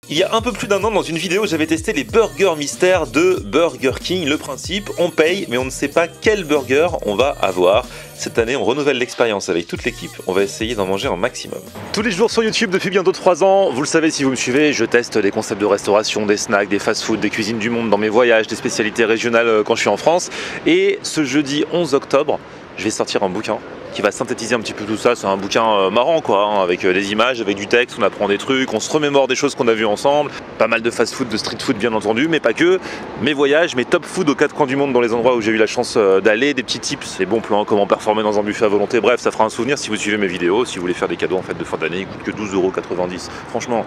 Il y a un peu plus d'un an, dans une vidéo, j'avais testé les burgers mystères de Burger King. Le principe, on paye, mais on ne sait pas quel burger on va avoir. Cette année, on renouvelle l'expérience avec toute l'équipe. On va essayer d'en manger un maximum. Tous les jours sur YouTube depuis bientôt 3 ans, vous le savez si vous me suivez, je teste des concepts de restauration, des snacks, des fast-food, des cuisines du monde dans mes voyages, des spécialités régionales quand je suis en France. Et ce jeudi 11 octobre, je vais sortir un bouquin qui va synthétiser un petit peu tout ça. C'est un bouquin marrant quoi, hein, avec des images, avec du texte, on apprend des trucs, on se remémore des choses qu'on a vues ensemble. Pas mal de fast-food, de street-food bien entendu, mais pas que. Mes voyages, mes top food aux 4 coins du monde dans les endroits où j'ai eu la chance d'aller, des petits tips, des bons plans, comment performer dans un buffet à volonté. Bref, ça fera un souvenir si vous suivez mes vidéos, si vous voulez faire des cadeaux en fait de fin d'année, ils coûtent que 12,90 €. Franchement,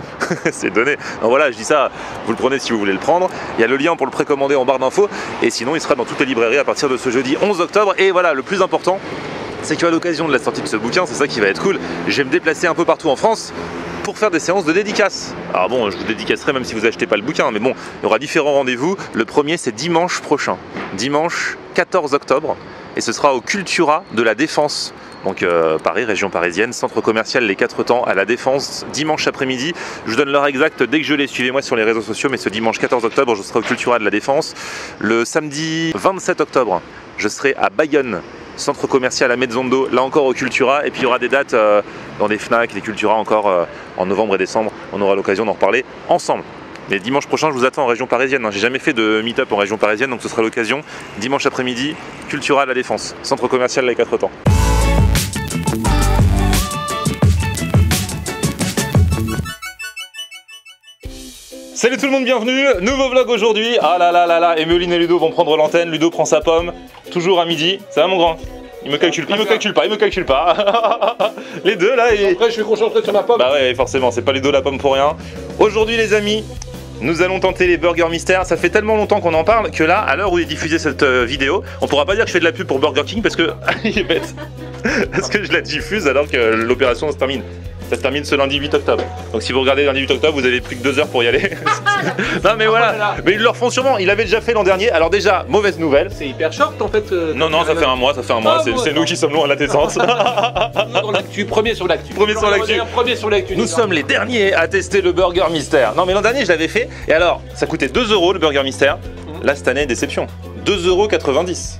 c'est donné. Donc voilà, je dis ça, vous le prenez si vous voulez le prendre. Il y a le lien pour le précommander en barre d'infos, et sinon il sera dans toutes les librairies à partir de ce jeudi 11 octobre. Et voilà, le plus important, c'est qu'à l'occasion de la sortie de ce bouquin, c'est ça qui va être cool, je vais me déplacer un peu partout en France pour faire des séances de dédicaces. Alors bon, je vous dédicacerai même si vous achetez pas le bouquin, mais bon, il y aura différents rendez-vous. Le premier, c'est dimanche prochain, dimanche 14 octobre, et ce sera au Cultura de la Défense. Donc Paris, région parisienne, centre commercial Les 4 Temps à la Défense, dimanche après-midi. Je vous donne l'heure exacte dès que je l'ai, suivez-moi sur les réseaux sociaux, mais ce dimanche 14 octobre, je serai au Cultura de la Défense. Le samedi 27 octobre, je serai à Bayonne, centre commercial à Mezzondo, là encore au Cultura, et puis il y aura des dates dans des Fnac, des Cultura encore en novembre et décembre, on aura l'occasion d'en reparler ensemble. Mais dimanche prochain, je vous attends en région parisienne, hein. J'ai jamais fait de meet-up en région parisienne, donc ce sera l'occasion. Dimanche après-midi, Cultura à la Défense, centre commercial Les 4 Temps. Salut tout le monde, bienvenue, nouveau vlog aujourd'hui. Ah là là là là, Emeline et Ludo vont prendre l'antenne, Ludo prend sa pomme, toujours à midi, ça va mon grand? Il me calcule pas. Les deux là, et... Après je suis concentré sur ma pomme. Bah ouais, forcément, c'est pas Ludo la pomme pour rien. Aujourd'hui les amis, nous allons tenter les burgers mystères. Ça fait tellement longtemps qu'on en parle que là, à l'heure où est diffusée cette vidéo, on pourra pas dire que je fais de la pub pour Burger King parce que il est bête. Parce que je la diffuse alors que l'opération se termine. Ça se termine ce lundi 8 octobre. Donc si vous regardez lundi 8 octobre, vous avez plus que 2 heures pour y aller. Non mais voilà. Mais ils le refont sûrement. Il avait déjà fait l'an dernier. Alors déjà, mauvaise nouvelle. C'est hyper short en fait. Non, ça fait un mois. C'est nous qui sommes loin à la descente. Dans l'actu, premier sur l'actu. Premier sur l'actu. Nous sommes les derniers à tester le burger mystère. Non mais l'an dernier, je l'avais fait. Et alors, ça coûtait 2 € le burger mystère. Là, cette année, déception. 2,90 €.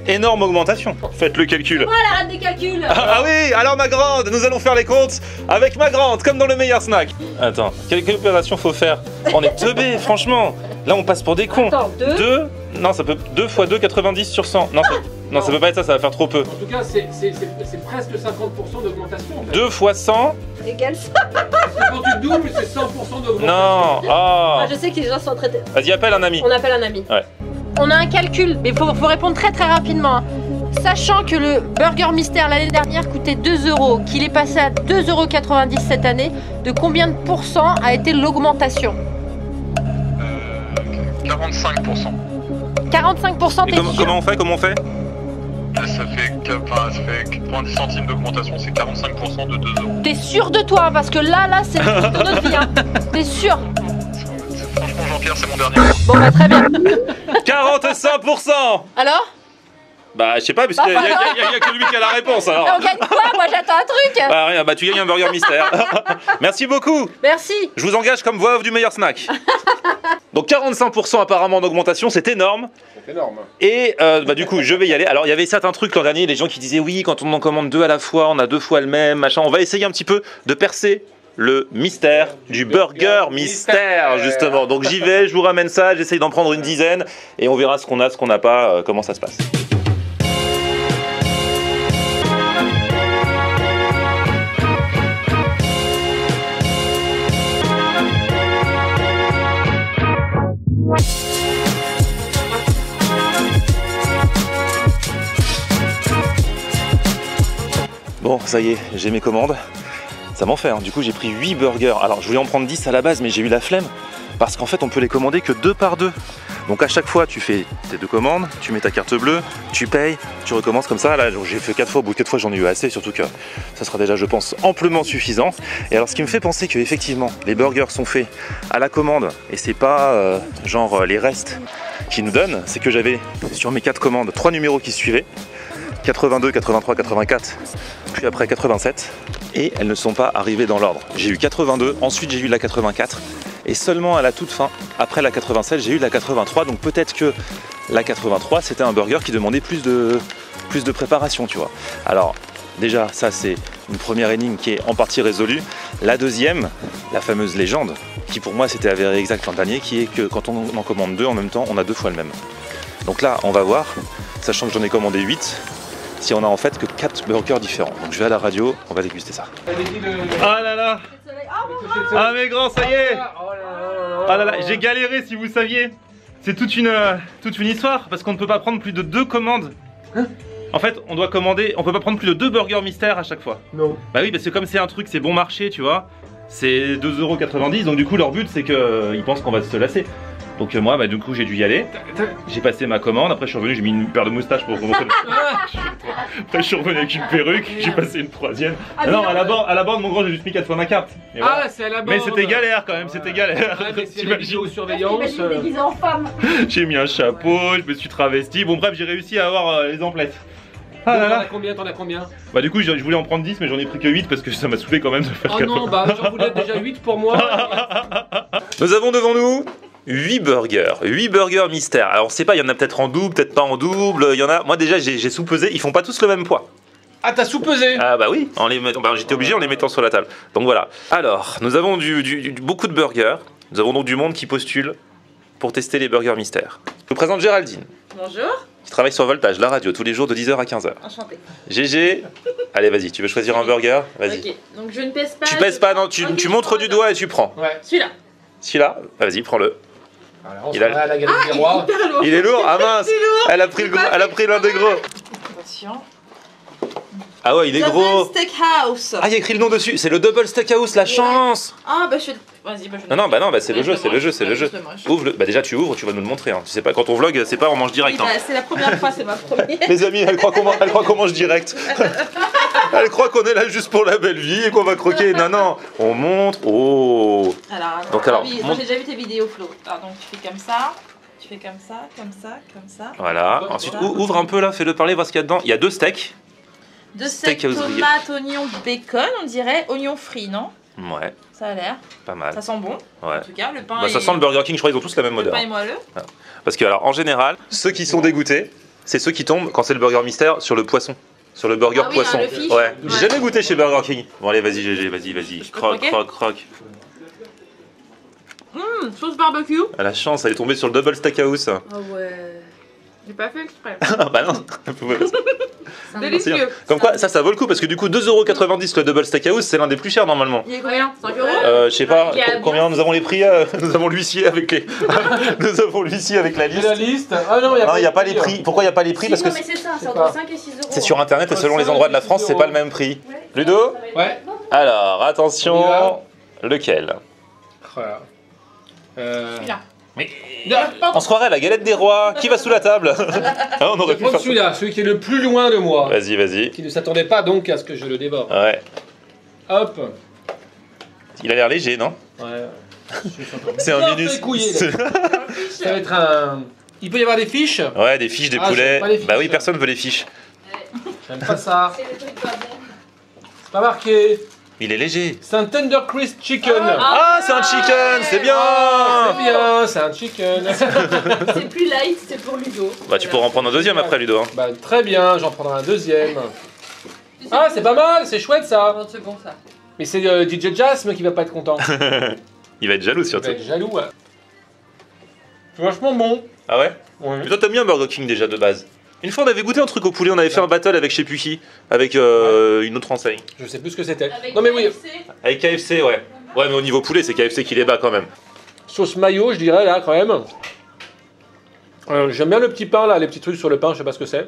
Énorme augmentation, faites le calcul. Voilà, arrête des calculs. Ah oui, alors ma grande, nous allons faire les comptes avec ma grande, comme dans le meilleur snack. Attends, quelle opération faut faire? On est teubés, franchement. Là, on passe pour des cons. Attends, 2 Non, ça peut 2 x 2, 90 sur 100. Non, ça peut pas être ça va faire trop peu. En tout cas, c'est presque 50% d'augmentation. En fait. 2 x 100 égale ça. Parce que quand tu doubles, c'est 100% d'augmentation. Non, Ah, je sais que les gens sont très... Vas-y, appelle un ami. On appelle un ami. Ouais. On a un calcul, mais il faut répondre très rapidement. Sachant que le burger mystère l'année dernière coûtait 2 €, qu'il est passé à 2,90 € cette année, de combien de pourcents a été l'augmentation? 45%. 45%, t'es sûr? Comment on fait Ça fait 90 centimes d'augmentation, c'est 45% de 2 €. T'es sûr de toi? Parce que là, c'est notre vie, hein. T'es sûr? Franchement, Jean-Pierre, c'est mon dernier mot. Bon, bah très bien. 45%. Alors? Bah, je sais pas, puisqu'il y a que lui qui a la réponse alors. On gagne quoi? Moi, j'attends un truc. Bah rien, bah tu gagnes un burger mystère. Merci beaucoup. Merci. Je vous engage comme voix off du meilleur snack. Donc 45% apparemment d'augmentation, c'est énorme. C'est énorme. Et bah du coup, je vais y aller. Alors il y avait certains trucs l'an dernier, les gens qui disaient oui, quand on en commande 2 à la fois, on a 2 fois le même, machin. On va essayer un petit peu de percer le mystère du burger mystère justement. Donc j'y vais, je vous ramène ça, j'essaye d'en prendre une dizaine et on verra ce qu'on a, ce qu'on n'a pas, comment ça se passe. Bon, ça y est, j'ai mes commandes. Ça m'en fait, hein. Du coup j'ai pris 8 burgers. Alors je voulais en prendre 10 à la base, mais j'ai eu la flemme. Parce qu'en fait on peut les commander que 2 par 2. Donc à chaque fois tu fais tes 2 commandes, tu mets ta carte bleue, tu payes, tu recommences comme ça. Là j'ai fait 4 fois, au bout de 4 fois j'en ai eu assez, surtout que ça sera déjà je pense amplement suffisant. Et alors ce qui me fait penser que effectivement les burgers sont faits à la commande et c'est pas genre les restes qu'ils nous donnent, c'est que j'avais sur mes 4 commandes 3 numéros qui suivaient. 82, 83, 84, puis après 87, et elles ne sont pas arrivées dans l'ordre. J'ai eu 82, ensuite j'ai eu la 84, Et seulement à la toute fin, après la 87, j'ai eu la 83. Donc peut-être que la 83, c'était un burger qui demandait plus de préparation, tu vois. Alors déjà, ça c'est une première énigme qui est en partie résolue. La deuxième, la fameuse légende, qui pour moi s'était avérée exacte l'an dernier, qui est que quand on en commande 2 en même temps, on a 2 fois le même. Donc là, on va voir, sachant que j'en ai commandé 8, si on a en fait que 4 burgers différents. Donc je vais à la radio, on va déguster ça. Ah là là! Ah mes grands, ça y est! Ah là là, j'ai galéré si vous saviez! C'est toute une histoire, parce qu'on ne peut pas prendre plus de 2 commandes. Hein? En fait, on doit commander, on peut pas prendre plus de 2 burgers mystères à chaque fois. Non. Bah oui, parce que comme c'est un truc, c'est bon marché, tu vois, c'est 2,90 €, donc du coup leur but c'est qu'ils pensent qu'on va se lasser. Donc moi, bah du coup j'ai dû y aller, j'ai passé ma commande, après je suis revenu, j'ai mis une paire de moustaches pour montrer. Après je suis revenu avec une perruque, j'ai passé une 3e. Ah non, à la borne mon grand, j'ai juste mis 4 fois ma carte. Ah, c'est à la borne. Mais c'était galère quand même, c'était galère. Ah, mais c'est la vidéosurveillance. déguisé en femme. J'ai mis un chapeau, je me suis travesti, bon bref j'ai réussi à avoir les emplettes. Ah là là. T'en as combien? Bah du coup je voulais en prendre 10 mais j'en ai pris que 8 parce que ça m'a saoulé quand même de faire 4. Oh non, bah j'en voulais déjà 8 pour moi. Nous avons devant nous 8 burgers mystères. Alors on sait pas, il y en a peut-être en double, peut-être pas en double, il y en a, moi déjà j'ai sous-pesé, ils font pas tous le même poids. Ah, t'as sous-pesé? Ah bah oui, j'étais obligé en les mettant sur la table. Donc voilà. Alors, nous avons beaucoup de burgers, nous avons donc du monde qui postule pour tester les burgers mystères. Je vous présente Géraldine. Bonjour. Qui travaille sur Voltage, la radio, tous les jours de 10h à 15h. Enchantée. GG, allez vas-y, tu veux choisir un burger? Vas-y. Ok, donc je ne pèse pas. Tu pèses pas, non, tu montres du doigt et tu prends. Ouais. Celui-là. Celui-là, vas-y, prends-le. Voilà, on s'en va à la galette des rois. Il est lourd, ah mince, elle a pris l'un des gros. Attention. Ah ouais, il est gros. Double Steakhouse. Ah, il y a écrit le nom dessus, c'est le Double Steakhouse, la chance. Ah bah je fais... Vas-y, bah je... Non, c'est le jeu, c'est le jeu. Ouvre-le, bah déjà tu ouvres, tu vas nous le montrer. Hein. Tu sais pas, quand on vlog, c'est pas on mange direct. Oui, hein. bah, c'est la première fois, c'est ma première. Les amis, elle croit qu'on mange direct. Elle croit qu'on est là juste pour la belle vie et qu'on va croquer. Non, on montre. Oh. Alors, oui, j'ai déjà vu tes vidéos, Flo. Alors, donc tu fais comme ça. Tu fais comme ça, comme ça, comme ça. Voilà. Ensuite, ouvre un peu là, fais-le parler, voir ce qu'il y a dedans. Il y a 2 steaks. 2 steaks, tomates, oignons, bacon, on dirait oignons frits, non? Ouais. Ça a l'air. Pas mal. Ça sent bon. Ouais. En tout cas, le pain. Bah, ça sent le Burger King, je crois qu'ils ont tous la même odeur. Le pain est moelleux. Parce que alors en général, ceux qui sont dégoûtés, c'est ceux qui tombent quand c'est le burger mystère sur le poisson. Sur le burger poisson. Le fish. Ouais. J'ai jamais goûté chez Burger King. Bon allez, vas-y GG, vas-y. Croque. Sauce barbecue. À la chance, elle est tombée sur le Double Steakhouse. Ah ouais. J'ai pas fait exprès. Ah bah non. Délicieux. Comme quoi, ça vaut le coup parce que du coup 2,90 € le Double Steakhouse, c'est l'un des plus chers normalement. Il est combien? 5 €? Je sais pas combien nous avons les prix. Nous avons l'huissier avec les. Nous avons l'huissier avec la liste. La liste. Ah non, il n'y a pas les prix. Pourquoi il n'y a pas les prix? Parce que mais c'est ça, c'est entre 5 et 6 €. c'est sur internet et selon les endroits de la France, c'est pas le même prix. Ludo? Ouais. Alors, attention, lequel? Voilà. Celui-là. Mais on se croirait à la galette des rois. Qui va sous la table? Ah, on Je aurait vais pu prendre faire celui-là, celui qui est le plus loin de moi. Vas-y. Qui ne s'attendait pas donc à ce que je le dévore. Ouais. Hop. Il a l'air léger, non? Ouais. C'est un Bien minus. fait couiller, là. Ça va être un... Il peut y avoir des fiches? Ouais, des fiches, des Ah, poulets. j'aime pas les fiches. Bah oui, personne veut les fiches. J'aime pas ça. C'est le truc pas bon. C'est pas marqué. Il est léger. C'est un Tender Crisp Chicken. Ah, c'est un chicken, c'est bien. C'est bien, c'est un chicken. C'est plus light, c'est pour Ludo. Bah tu pourras en prendre un deuxième après, Ludo. Hein. Bah très bien, j'en prendrai un deuxième. Ah, c'est pas mal, c'est chouette ça. C'est bon ça. Mais c'est DJ Jasm qui va pas être content. Il va être jaloux Il va surtout. être jaloux. Ouais. C'est vachement bon. Ah ouais? Ouais. Mais toi t'aimes bien Burger King déjà de base. Une fois on avait goûté un truc au poulet, on avait fait un battle avec je sais plus qui, avec une autre enseigne. Je sais plus ce que c'était. Non mais oui, Avec KFC, ouais. Ouais mais au niveau poulet c'est KFC qui les bat quand même. sauce mayo je dirais là quand même. J'aime bien le petit pain là, les petits trucs sur le pain, je sais pas ce que c'est.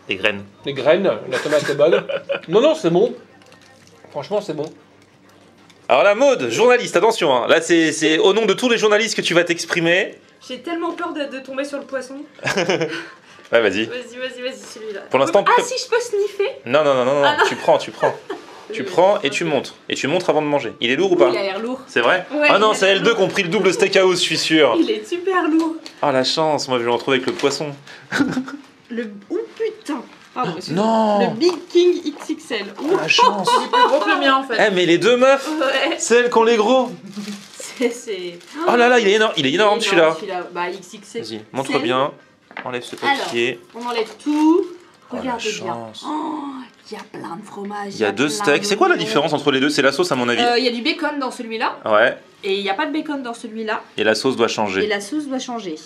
Des graines. Les graines, la tomate est bonne. Non, c'est bon. Franchement, c'est bon. Alors là, Maud, journaliste, attention, hein. Là c'est au nom de tous les journalistes que tu vas t'exprimer. J'ai tellement peur de tomber sur le poisson. Ouais, vas-y. Vas-y, celui-là. Pour l'instant, Ah, si je peux sniffer? Non, Ah, non. tu prends. Tu prends et tu montres. Et tu montres avant de manger. Il est lourd ou pas? Il a l'air lourd. C'est vrai? Ouais, Ah non, il a c'est l'air L2 qui ont pris le double steakhouse, je suis sûr. Il est super lourd. Ah la chance, moi je vais le retrouver avec le poisson. Oh putain. Pardon, Non. Le Big King XXL. Ah la chance. Il est plus gros que le mien en fait. Eh mais les deux meufs, Ouais. c'est elles qui ont les gros. C'est. Oh là là, il est énorme celui-là. Bah, XXL. Vas-y, montre bien. Enlève ce papier. On enlève tout. Oh, la Regarde bien. chance. Oh, il y a plein de fromages. Il y a deux steaks. C'est quoi la différence entre les deux? C'est la sauce à mon avis. Il y a du bacon dans celui-là. Ouais. Et il n'y a pas de bacon dans celui-là. Et la sauce doit Et changer. la sauce doit changer.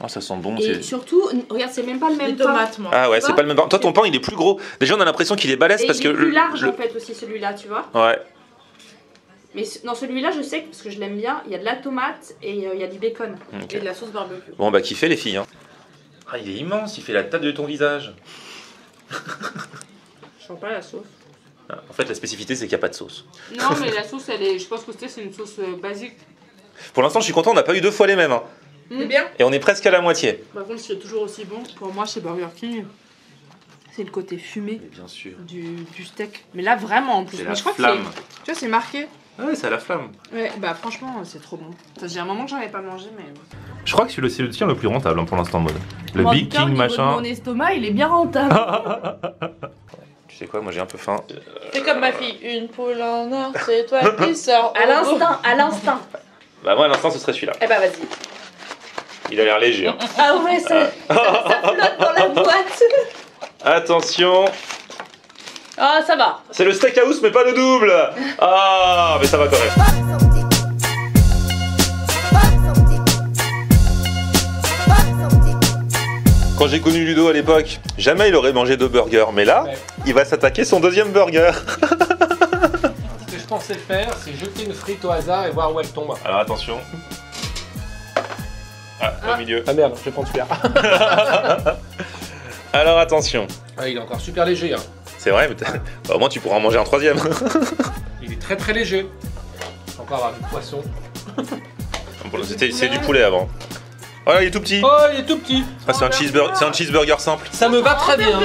Oh, ça sent bon. Et surtout, regarde, c'est même pas le même Les tomates, moi. Ah ouais, Tu c'est vois pas le même pain. Toi, ton pain, il est plus gros. Déjà, on a l'impression qu'il est balèze Et parce il que est plus large en fait aussi celui-là, tu vois. Ouais. Mais dans celui-là, je sais que parce que je l'aime bien, il y a de la tomate et il y a du bacon. Ok. Et de la sauce barbecue. Bon, bah, kiffez les filles. Hein. Ah, il est immense. Il fait la taille de ton visage. Je sens pas la sauce. Ah, en fait, la spécificité, c'est qu'il n'y a pas de sauce. Non, mais la sauce, elle est. Je pense que c'est une sauce basique. Pour l'instant, je suis content. On n'a pas eu 2 fois les mêmes. Hein. C'est bien. Et on est presque à la moitié. Par contre, c'est toujours aussi bon pour moi chez Burger King. C'est le côté fumé Mais bien sûr. du steak. Mais là, vraiment en plus. C'est Mais la je crois flamme. que tu vois, c'est marqué. Ah ouais, c'est à la flamme. Ouais, bah franchement, c'est trop bon. Ça faisait un moment que j'en avais pas mangé, mais. Je crois que c'est le tien le plus rentable hein, pour l'instant, mode. Le En Big tout cas, au King niveau de machin. Mon estomac, il est bien rentable. Tu sais quoi, moi j'ai un peu faim. C'est comme ma fille. Une poule en or, c'est toi qui sors. À l'instinct, à l'instinct. Bah, moi à l'instant, ce serait celui-là. Eh bah vas-y. Il a l'air léger. Hein. Ah ouais, ça flotte dans la boîte. Attention. Ah, ça va. C'est le steakhouse, mais pas le double. Ah, mais ça va quand même. Quand j'ai connu Ludo à l'époque, jamais il aurait mangé 2 burgers. Mais là, Ouais. il va s'attaquer son 2e burger. Ce que je pensais faire, c'est jeter une frite au hasard et voir où elle tombe. Alors attention. Ah, au milieu. Ah merde, je vais prendre celui-là. Alors attention. Ah, il est encore super léger. Hein. C'est vrai, mais bah, au moins tu pourras en manger un 3e. Il est très très léger. Je vais encore avoir du poisson. C'est du poulet avant. Voilà, il est tout petit. Oh, il est tout petit. Ah, c'est un cheeseburger simple. Ça me va très bien.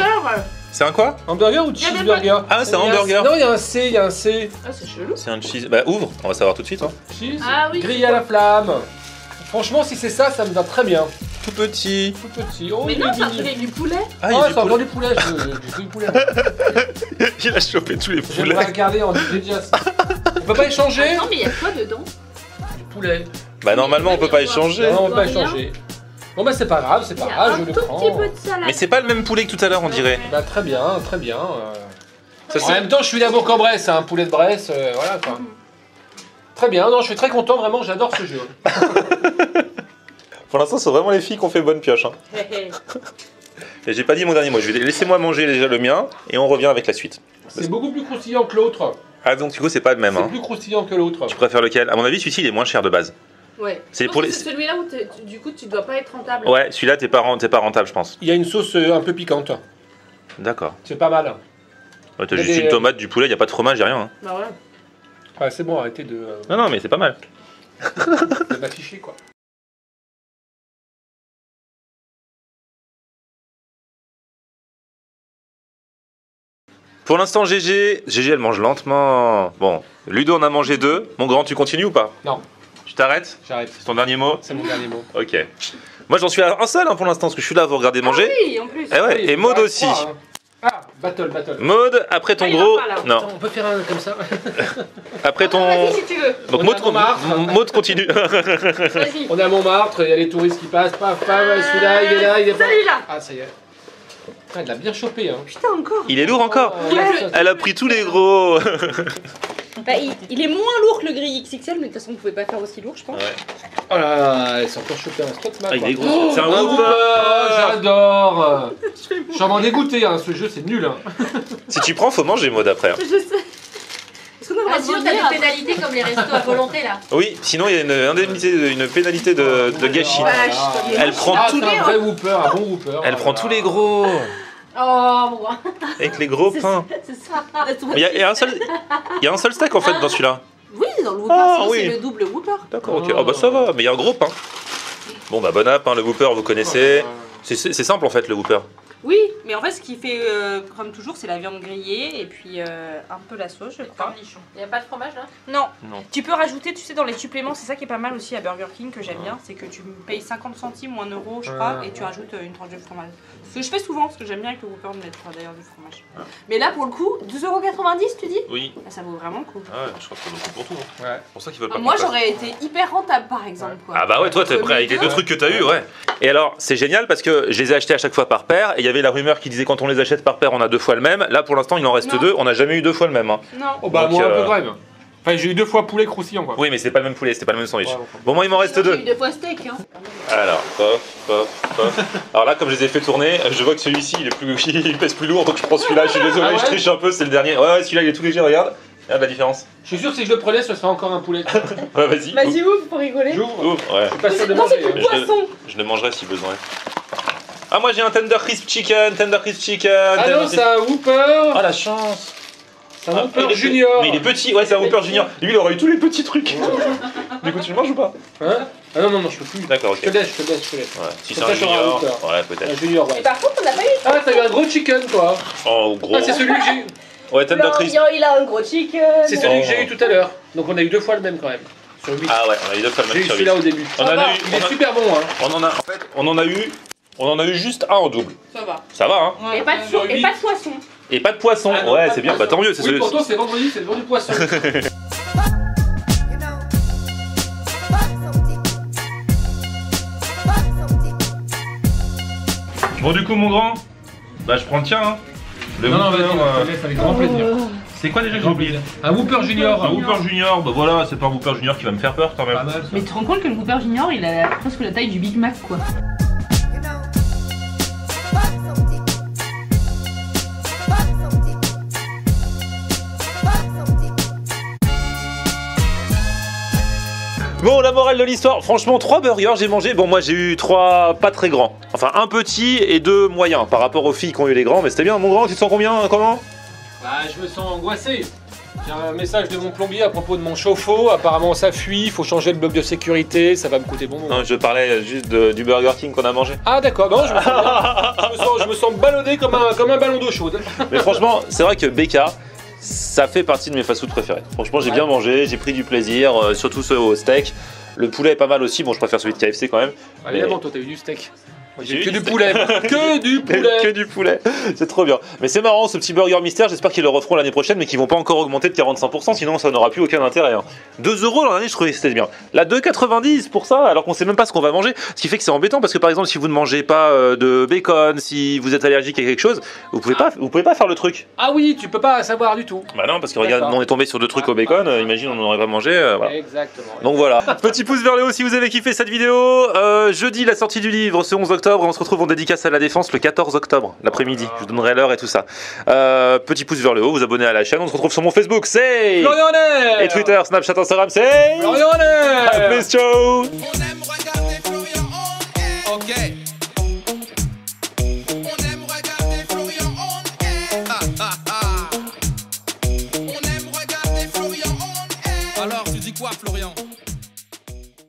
C'est un quoi? Hamburger ou cheeseburger? Ah, c'est un Il y a hamburger. Non, il y a un C, il y a un C. Ah, c'est chelou. C'est un cheese. Bah ouvre, on va savoir tout de suite. Hein. Cheese, Ah oui, grillé c'est à la flamme. Franchement, si c'est ça, ça me va très bien. Tout petit. Tout petit. Oh, Mais il non, est ça mignon. fait du poulet. Ah, Oh, il c'est y a encore du du poulet. J'ai du poulet. poulet. Il a chopé tous les Je vais poulets. le regarder en déjà. On peut pas échanger? Non, mais il y a quoi dedans? Du poulet. Bah normalement on peut pas échanger. Non, on peut pas Rien. échanger. Bon bah c'est pas grave, c'est Il pas y a grave, un je le tout prends. petit peu de salade. Mais c'est pas le même poulet que tout à l'heure on dirait. Bah très bien, très bien. Ça, En c'est- même temps, je suis là Bourg-en-Bresse, un poulet de Bresse, voilà quoi. Très bien, non, je suis très content, vraiment, j'adore ce jeu. Pour l'instant c'est vraiment les filles qui ont fait bonne pioche. Hein. Et j'ai pas dit mon dernier mot. Je vais laissez-moi manger déjà le mien et on revient avec la suite. C'est beaucoup plus croustillant que l'autre. Ah donc du coup c'est pas le même. C'est Hein. plus croustillant que l'autre. Tu préfères lequel? À mon avis celui-ci il est moins cher de base. Ouais. C'est Je pour pense les- que c'est celui-là où du coup tu dois pas être rentable. Ouais, celui-là t'es pas rentable je pense. Il y a une sauce un peu piquante. D'accord. C'est pas mal. Ouais, t'as Il y a juste des- une tomate, du poulet, y a pas de fromage, y a rien. Hein. Bah ouais. Ouais, c'est bon, arrêtez de Non mais c'est pas mal. m'afficher quoi. Pour l'instant GG elle mange lentement. Bon, Ludo en a mangé 2. Mon grand tu continues ou pas? Non, Tu t'arrêtes? j'arrête. C'est ton dernier mot? C'est mon dernier mot. Ok. Moi j'en suis à un seul hein, pour l'instant parce que je suis là à vous regarder manger. Oui, en plus. Eh ouais, Oui, et Maud ouais, aussi. 3, hein. Ah, battle. Maud, après ton Ah, il va gros. pas, là. Non, Attends, on peut faire un comme ça. après ton. Vas-y si tu veux. Donc On Maud, a Montmartre. Maud continue. Vas-y. On est à Montmartre, il y a les touristes qui passent, paf, celui-là, il est là, il est pas. Celui-là. Ah, ça y est. Ah, il a bien chopé, hein. Putain, encore. Il est lourd encore. Oh, là, ça- Elle a pris tous les gros. Bah, il est moins lourd que le grill XXL, mais de toute façon, vous pouvez pas faire aussi lourd, je pense. Ouais. Oh là là, ils sont encore chopés un spot mal. Ah, il quoi. est gros. C'est un Un Whopper. Whopper, j'adore. Je suis vraiment dégoûté, hein, ce jeu c'est nul. Hein. Si tu prends, faut manger Maud après. hein. Je sais. Est-ce qu'on Ah, sinon, t'as des pénalités comme les restos à volonté là. Oui, sinon il y a une indemnité, une pénalité de gâchis. Vache. Elle prend Ah, tout. c'est un vrai Whopper, un bon Whopper. Elle prend tous les gros. Oh, bon. Avec les gros pains. C'est ça. Il y a un seul steak en fait dans celui-là. Oui, dans le Whopper, Ah, sinon oui. c'est le double Whopper. D'accord, ok. Oh bah ça va, mais il y a un gros pain. Bon bah bon app, hein, le Whopper vous connaissez. C'est simple en fait le Whopper. Oui, Mais en fait, ce qui fait comme toujours, c'est la viande grillée et puis un peu la sauce, je crois. Il n'y a pas de fromage là? Non. Non. Tu peux rajouter, tu sais, dans les suppléments, c'est ça qui est pas mal aussi à Burger King que j'aime bien, c'est que tu payes 50 centimes ou 1 euro, je crois, et tu rajoutes une tranche de fromage. Ce que je fais souvent, parce que j'aime bien avec le Whopper de mettre d'ailleurs du fromage. Mais là, pour le coup, 2,90 € tu dis? Oui. Ah, ça vaut vraiment le coup. Ah ouais, je crois que c'est beaucoup pour tout. Hein. Ouais. C'est pour ça qu'ils veulent pas. Moi, qu'on fasse. j'aurais été hyper rentable par exemple. Quoi. Ah bah ouais, toi t'es prêt avec les deux trucs que t'as eu, ouais. Et alors, c'est génial parce que je les ai achetés à chaque fois par paire. Et il y avait la rumeur qui disait quand on les achète par paire, on a 2 fois le même. Là, pour l'instant, il en reste Non. 2. On n'a jamais eu 2 fois le même. Hein. Non. Oh bah Donc, moi un peu quand même. Enfin j'ai eu 2 fois poulet croustillant quoi. Oui, mais c'est pas le même poulet, c'était pas le même sandwich. Ouais, Bon, moi, il m'en reste J'ai 2. eu 2 fois steak. Hein. Alors, pof, pof, pof. Alors là, comme je les ai fait tourner, je vois que celui-ci, il pèse plus lourd, donc je prends celui-là. Je suis désolé, Ah ouais je triche un peu, c'est le dernier. Ouais, celui-là, il est tout léger, regarde. Regarde la différence. Je suis sûr que si je le prenais ce serait encore un poulet. Ouais, vas-y. Vas-y, ouvre pour rigoler. J'ouvre. Ouvre, ouais. Je suis pas sûr de Non, manger. c'est du poisson. Je le mangerai si besoin. Ah, moi j'ai un tender crisp chicken, tender crisp chicken. Ah tender non, crisp- c'est un Whopper. Ah la chance. C'est un Ah, Whopper il est- Junior. Mais il est petit, ouais, c'est un Whopper Junior. Lui, il aurait eu tous les petits trucs. Du coup, tu le manges ou pas? Hein? Ah non, non, non, je peux plus. D'accord, Je te ok. laisse, je te laisse, je te laisse. Ouais. Si c'est Comme un ça, t'auras un Junior, Whopper. ouais, Un peut-être. Junior, Et ouais. par contre, on n'a pas eu. Ah, t'as eu un gros chicken, toi. Oh, gros. Ah, c'est celui que j'ai. Ouais, tender crisp. Il a un gros chicken. C'est celui que Oh. j'ai eu tout à l'heure. Donc on a eu 2 fois le même quand même. Sur 8. Ah ouais, on a eu 2 fois le J'ai même eu sur celui-là 8. au début. On en a eu, Il est super bon, hein. on en a eu juste un en double. Ça va. Ça va, hein. Et pas de oui. poisson. Et pas de poisson. Ah non, Ouais, pas c'est de bien. Bah poisson. tant mieux, c'est Oui, celui. pourtant c'est vendredi, c'est le jour du poisson. Bon, du coup, mon grand, bah je prends le tien. Hein. Le Non, non, Whopper, vas-y, on te laisse avec grand plaisir. c'est quoi déjà que j'ai oublié? Un Whopper Junior. Un Whopper Junior. Bah voilà, c'est pas un Whopper Junior qui va me faire peur quand même. Pas mal ça. Mais tu te rends compte que le Whopper Junior, il a presque la taille du Big Mac, quoi. Bon, la morale de l'histoire, franchement, 3 burgers j'ai mangé. Bon, moi j'ai eu 3 pas très grands. Enfin, un petit et 2 moyens par rapport aux filles qui ont eu les grands. Mais c'était bien, mon grand, tu te sens combien? Comment? Bah, je me sens angoissé. J'ai un message de mon plombier à propos de mon chauffe-eau. Apparemment, ça fuit. Il faut changer le bloc de sécurité. Ça va me coûter bon. Non, je parlais juste du Burger King qu'on a mangé. Ah, d'accord. Non, je me sens bien. Je me sens ballonné comme un ballon d'eau chaude. Mais franchement, c'est vrai que BK, ça fait partie de mes fast-food préférés. Franchement, j'ai bien mangé, j'ai pris du plaisir, surtout ce au steak. Le poulet est pas mal aussi. Bon, je préfère celui de KFC quand même. Allez, bon, toi, t'as eu du steak. Moi, J'ai j'ai eu que du du steak. poulet. Que du poulet. Que du poulet, c'est trop bien. Mais c'est marrant ce petit burger mystère, j'espère qu'ils le referont l'année prochaine, mais qu'ils vont pas encore augmenter de 45%, sinon ça n'aura plus aucun intérêt. Hein. 2 € l'an dernier, je trouvais que c'était bien. Là, 2,90 pour ça, alors qu'on sait même pas ce qu'on va manger. Ce qui fait que c'est embêtant parce que par exemple, si vous ne mangez pas de bacon, si vous êtes allergique à quelque chose, vous pouvez pas faire le truc. Ah oui, tu peux pas savoir du tout. Bah non, parce que regarde, D'accord. on est tombé sur 2 trucs au bacon, imagine on n'aurait pas mangé. Voilà. Exactement. Donc voilà, petit pouce vers le haut si vous avez kiffé cette vidéo. Jeudi, la sortie du livre, ce 11 octobre, et on se retrouve en dédicace à la Défense le 14 octobre, l'après-midi. Je vous donnerai l'heure et tout ça. Petit pouce vers le haut, vous abonnez à la chaîne. On se retrouve sur mon Facebook, c'est... Florian Nair. Et Twitter, Snapchat, Instagram, c'est... Florian Nair. À plus, ciao. On aime regarder